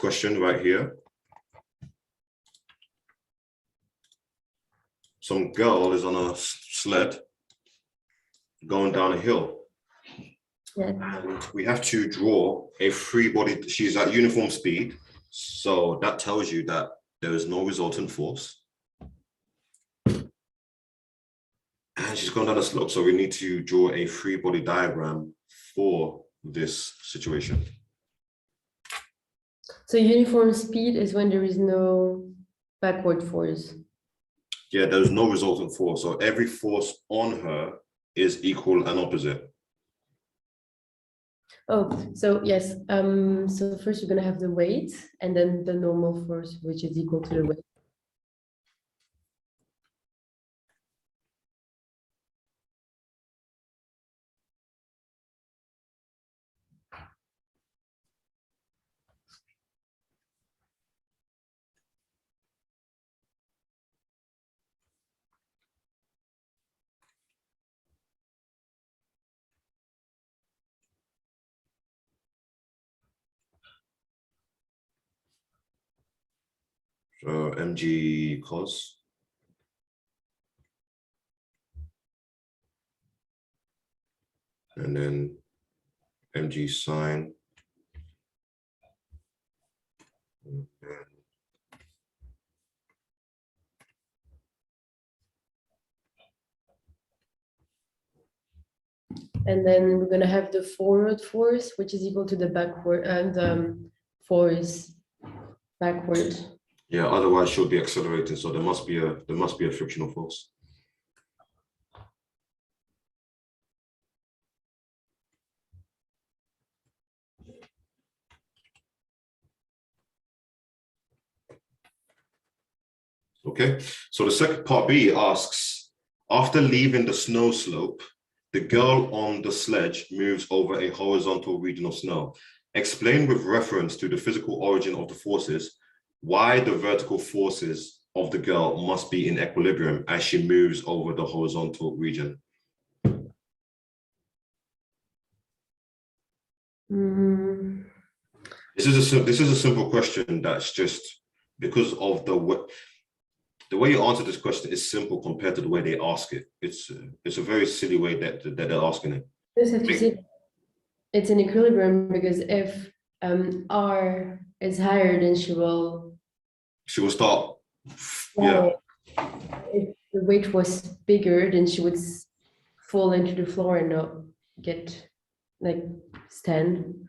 question right here. Some girl is on a sled going down a hill. Yeah. And we have to draw a free body. She's at uniform speed. So that tells you that there is no resultant force. And she's gone down a slope. So we need to draw a free body diagram for this situation. So uniform speed is when there is no backward force. Yeah, there's no resultant force. So every force on her is equal and opposite. Oh, so yes. So first you're gonna have the weight and then the normal force, which is equal to the weight. So mg cos. And then mg sine. And then we're gonna have the forward force, which is equal to the backward and force backward. Yeah, otherwise she'll be accelerating. So there must be a frictional force. Okay, so the second part B asks, after leaving the snow slope, the girl on the sledge moves over a horizontal region of snow. Explain with reference to the physical origin of the forces why the vertical forces of the girl must be in equilibrium as she moves over the horizontal region. Mm. This is a simple question that's just because of the way you answer this question is simple compared to the way they ask it. It's a very silly way that they're asking it. You just have to see it's in equilibrium because if R is higher, then she will start. Yeah. If the weight was bigger, then she would fall into the floor and not get like stand.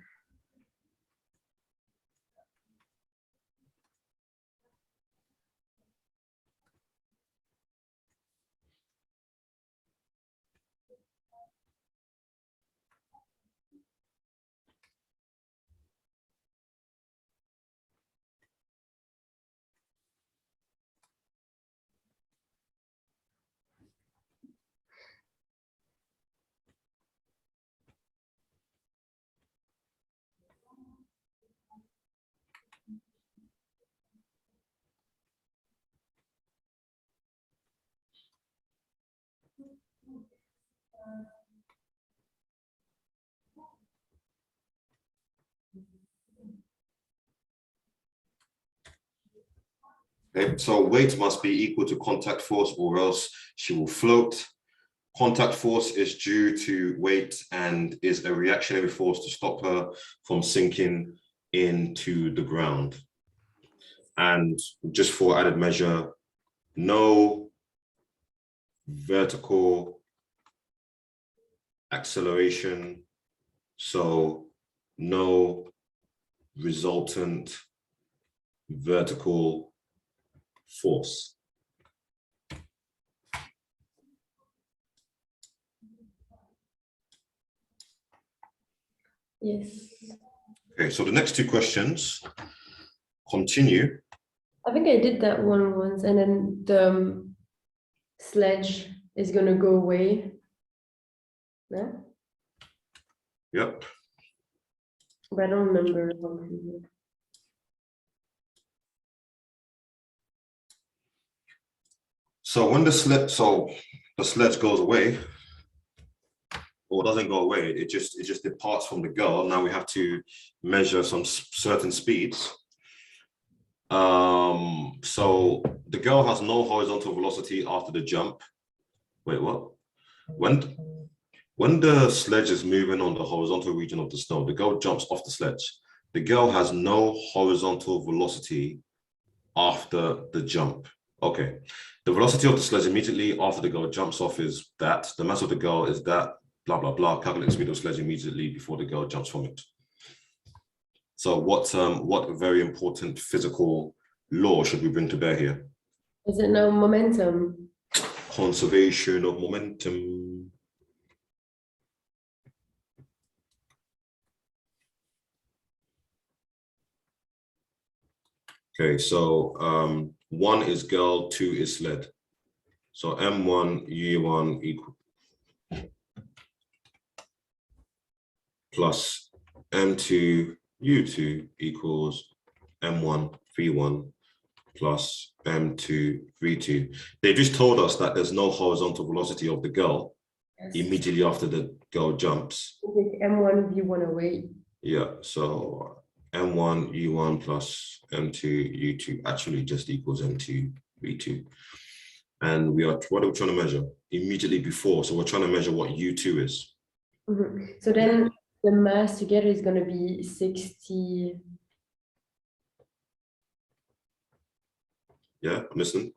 Okay, so weight must be equal to contact force or else she will float. Contact force is due to weight and is a reactionary force to stop her from sinking into the ground. And just for added measure, no vertical acceleration, so no resultant vertical force. Yes. Okay, so the next two questions continue. I think I did that one once, and then the sledge is gonna go away. Yeah? Yep. But I don't remember how to do it. So when the sledge goes away, or doesn't go away, it just departs from the girl. Now we have to measure some certain speeds. So the girl has no horizontal velocity after the jump. Wait, what? When the sledge is moving on the horizontal region of the snow, the girl jumps off the sledge. The girl has no horizontal velocity after the jump. Okay. The velocity of the sledge immediately after the girl jumps off is that. The mass of the girl is that, blah, blah, blah. Calculate the speed of the sledge immediately before the girl jumps from it. So what very important physical law should we bring to bear here? Is it now momentum? Conservation of momentum. Okay, so 1 is girl, 2 is sled. So M1, U1 equal plus M2, U2 equals M1, V1 plus M2, V2. They just told us that there's no horizontal velocity of the girl immediately after the girl jumps. Take M1, V1 away. Yeah, so M1, U1 plus M2, U2 actually just equals M2, V2. And what are we trying to measure? Immediately before. So we're trying to measure what U2 is. So then the mass together is going to be 60. Yeah, I'm listening.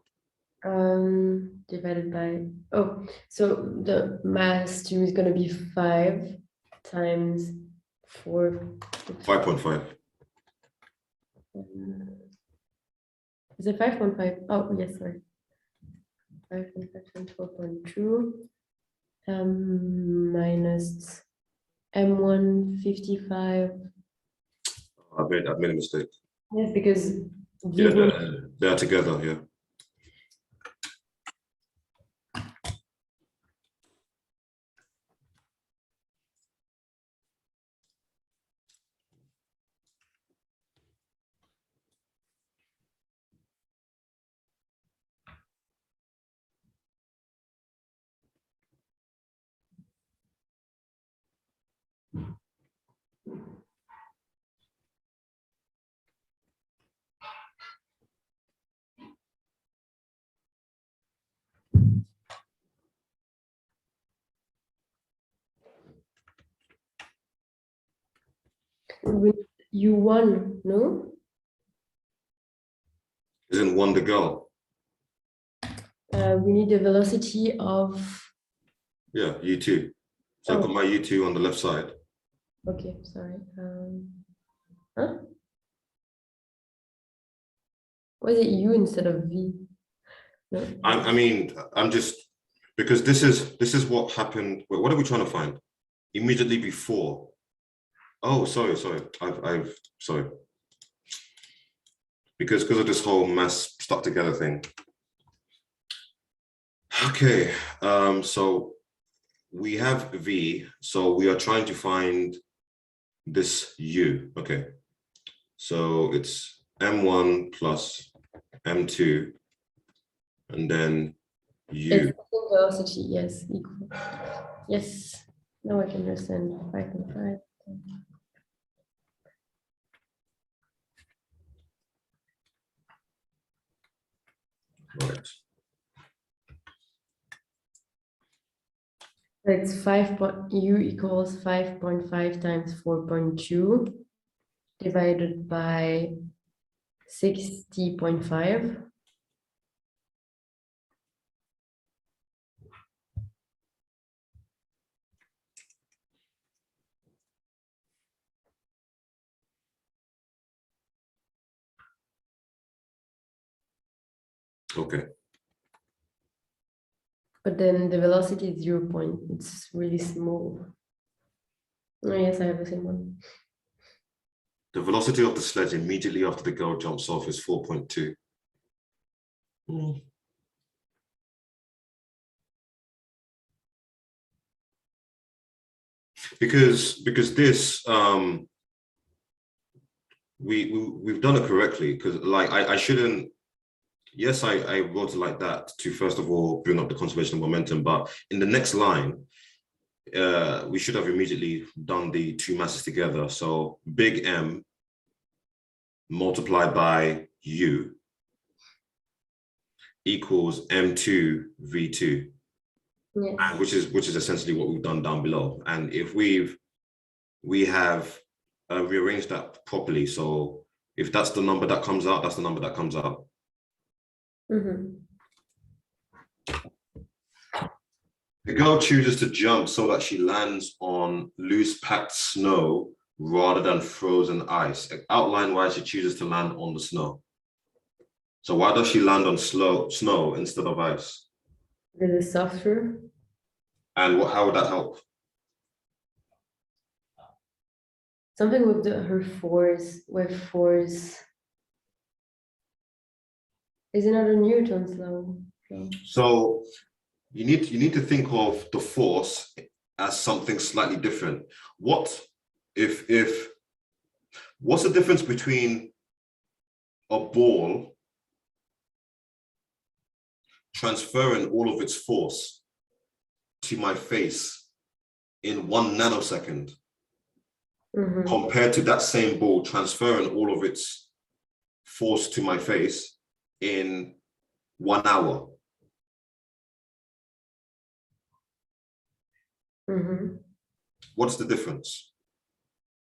Divided by, so the mass 2 is going to be 5 times 4. 5.5. Is it 5.5? Oh, yes, sorry. 5.5 times 4.2 minus M1 55. I made a mistake. Yes, because Yeah, they're together, yeah. U1, no? Isn't 1 the girl? We need the velocity of. Yeah, U2. So I put my U2 on the left side. Okay, sorry. Huh? Why is it U instead of V? No. I mean, I'm just because this is what happened. Wait, what are we trying to find? Immediately before. Oh, sorry. I've sorry. Because of this whole mass stuck together thing. Okay, so we have V, so we are trying to find this U. Okay, so it's M1 plus M2, and then U. It's velocity, yes, equal. Yes, now I can understand 5.5. Right. It's U equals 5.5 times 4.2 divided by 60.5. Okay. But then the velocity is 0 point. It's really small. Oh, yes, I have the same one. The velocity of the sledge immediately after the girl jumps off is 4.2. Because this we've done it correctly, because like I shouldn't. Yes, I wrote it like that to first of all bring up the conservation of momentum, but in the next line, we should have immediately done the two masses together. So big M multiplied by U equals M2 V2, Yes. and which is essentially what we've done down below. And if we have rearranged that properly, so if that's the number that comes out, that's the number that comes out. Mm-hmm. The girl chooses to jump so that she lands on loose packed snow rather than frozen ice. Outline why she chooses to land on the snow. So why does she land on snow instead of ice? Because it's softer. And how would that help? Something with her force, with force. Is another Newton's law. So you need to think of the force as something slightly different. What's the difference between a ball transferring all of its force to my face in 1 nanosecond compared to that same ball transferring all of its force to my face in 1 hour? What's the difference?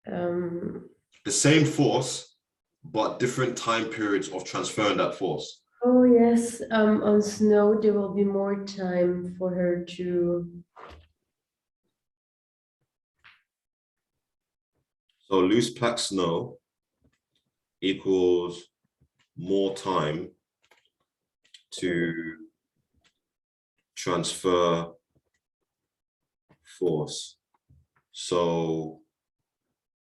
The same force, but different time periods of transferring that force. Oh yes, on snow there will be more time for her to. So loose packed snow equals more time to transfer force. So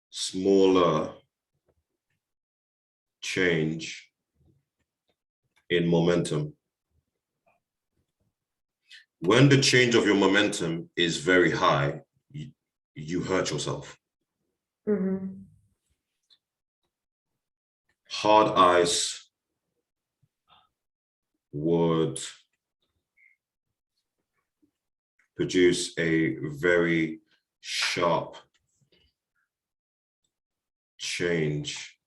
smaller change in momentum. When the change of your momentum is very high, you hurt yourself. Hard ice would produce a very sharp change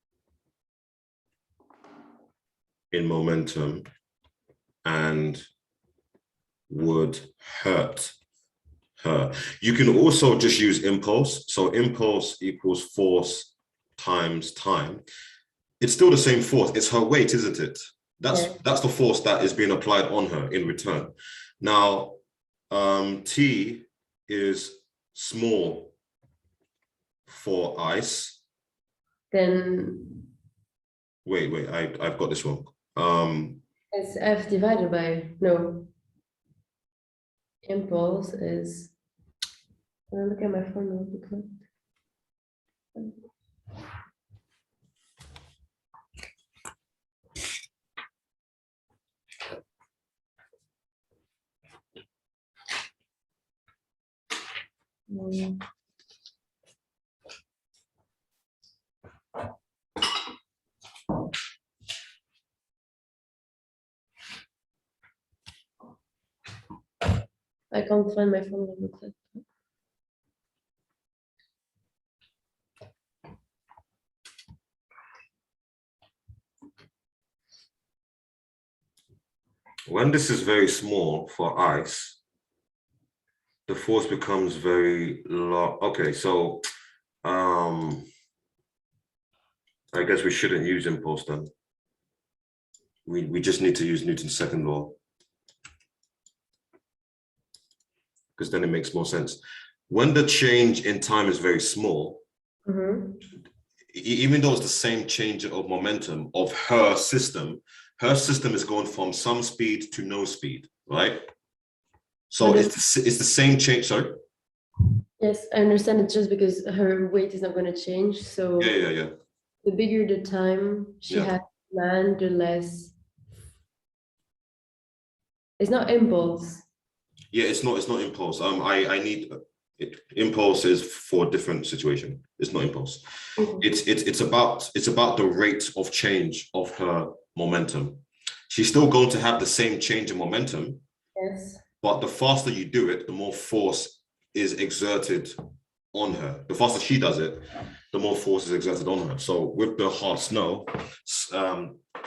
in momentum and would hurt her. You can also just use impulse. So impulse equals force times time. It's still the same force. It's her weight, isn't it? That's the force that is being applied on her in return. Now, T is small for ice. Then wait, I've got this wrong. It's F divided by, no. Impulse is, when I look at my formula, because I can't find my formula booklet. When this is very small for ice, the force becomes very low. Okay, so I guess we shouldn't use impulse then. We just need to use Newton's second law, because then it makes more sense. When the change in time is very small, even though it's the same change of momentum of her system is going from some speed to no speed, right? So it's the same change. Sorry. Yes, I understand. It's just because her weight is not going to change. So yeah. The bigger the time she has to land, the less. It's not impulse. Yeah, it's not impulse. I need impulse is for a different situation. It's not impulse. It's about the rate of change of her momentum. She's still going to have the same change in momentum. Yes. But the faster you do it, the more force is exerted on her. The faster she does it, the more force is exerted on her. So with the hard snow,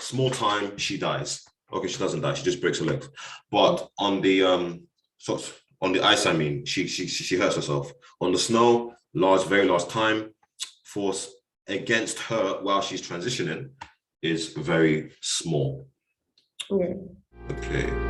small time, she dies. Okay, she doesn't die, she just breaks her leg. But on the on the ice, I mean, she hurts herself. On the snow, very large time, force against her while she's transitioning is very small. Yeah. Okay.